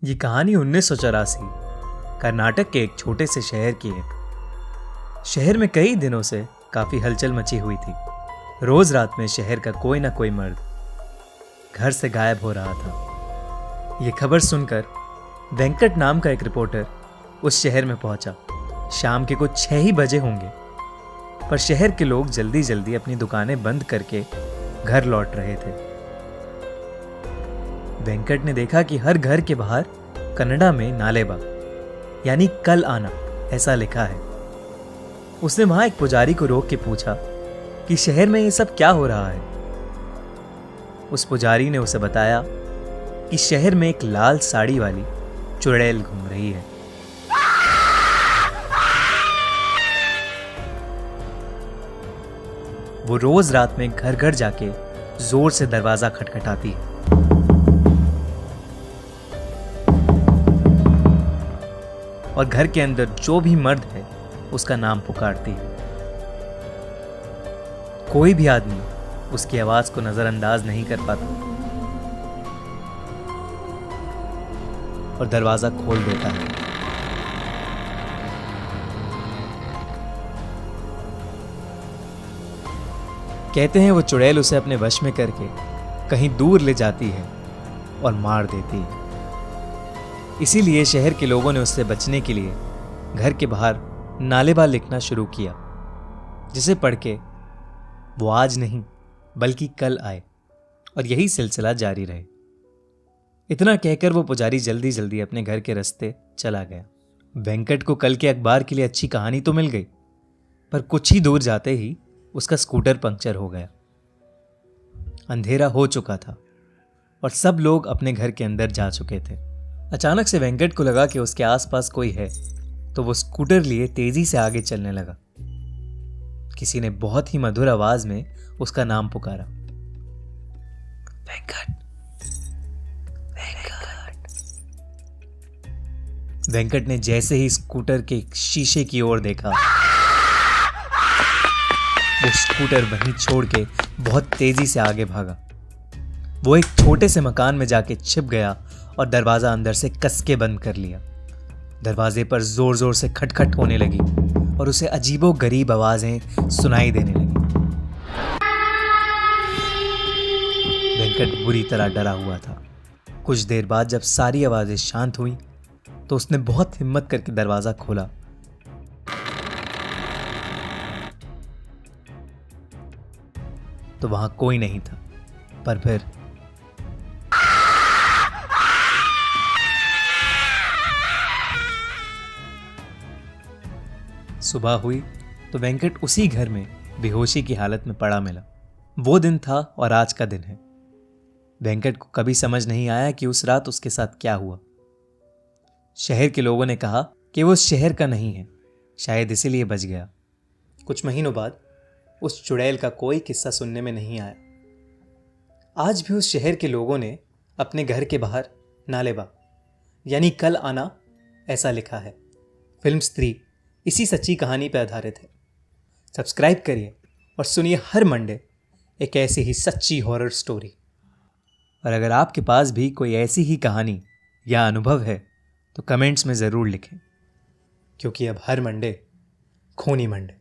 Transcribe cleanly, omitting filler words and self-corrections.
ये कहानी 1984 कर्नाटक के एक छोटे से शहर की है। शहर में कई दिनों से काफी हलचल मची हुई थी। रोज रात में शहर का कोई ना कोई मर्द घर से गायब हो रहा था। ये खबर सुनकर वेंकट नाम का एक रिपोर्टर उस शहर में पहुंचा। शाम के कुछ 6 ही बजे होंगे, पर शहर के लोग जल्दी जल्दी अपनी दुकानें बंद करके घर लौट रहे थे। वेंकट ने देखा कि हर घर के बाहर कन्नड़ा में नालेबा यानी कल आना ऐसा लिखा है। उसने वहां एक पुजारी को रोक के पूछा कि शहर में ये सब क्या हो रहा है। उस पुजारी ने उसे बताया कि शहर में एक लाल साड़ी वाली चुड़ैल घूम रही है। वो रोज रात में घर घर जाके जोर से दरवाजा खटखटाती है और घर के अंदर जो भी मर्द है उसका नाम पुकारती है। कोई भी आदमी उसकी आवाज को नजरअंदाज नहीं कर पाता और दरवाजा खोल देता है। कहते हैं वो चुड़ैल उसे अपने वश में करके कहीं दूर ले जाती है और मार देती है। इसीलिए शहर के लोगों ने उससे बचने के लिए घर के बाहर नालेबा लिखना शुरू किया, जिसे पढ़ के वो आज नहीं बल्कि कल आए और यही सिलसिला जारी रहे। इतना कहकर वो पुजारी जल्दी जल्दी अपने घर के रास्ते चला गया। वेंकट को कल के अखबार के लिए अच्छी कहानी तो मिल गई, पर कुछ ही दूर जाते ही उसका स्कूटर पंक्चर हो गया। अंधेरा हो चुका था और सब लोग अपने घर के अंदर जा चुके थे। अचानक से वेंकट को लगा कि उसके आसपास कोई है, तो वो स्कूटर लिए तेजी से आगे चलने लगा। किसी ने बहुत ही मधुर आवाज में उसका नाम पुकारा, वेंकट, वेंकट। वेंकट ने जैसे ही स्कूटर के शीशे की ओर देखा, वो स्कूटर वहीं छोड़ के बहुत तेजी से आगे भागा। वो एक छोटे से मकान में जाके छिप गया और दरवाजा अंदर से कस के बंद कर लिया। दरवाजे पर जोर जोर से खटखट होने लगी और उसे अजीबो गरीब आवाजें सुनाई देने लगी। वेंकट बुरी तरह डरा हुआ था। कुछ देर बाद जब सारी आवाजें शांत हुई तो उसने बहुत हिम्मत करके दरवाजा खोला। तो वहां कोई नहीं था, पर फिर सुबह हुई तो वेंकट उसी घर में बेहोशी की हालत में पड़ा मिला। वो दिन था और आज का दिन है। वेंकट को कभी समझ नहीं आया कि उस रात उसके साथ क्या हुआ। शहर के लोगों ने कहा कि वो उस शहर का नहीं है, शायद इसीलिए बच गया। कुछ महीनों बाद उस चुड़ैल का कोई किस्सा सुनने में नहीं आया। आज भी उस शहर के लोगों ने अपने घर के बाहर नालेबा यानी कल आना ऐसा लिखा है। फिल्म स्त्री इसी सच्ची कहानी पर आधारित है। सब्सक्राइब करिए और सुनिए हर मंडे एक ऐसी ही सच्ची हॉरर स्टोरी। और अगर आपके पास भी कोई ऐसी ही कहानी या अनुभव है तो कमेंट्स में ज़रूर लिखें, क्योंकि अब हर मंडे खूनी मंडे।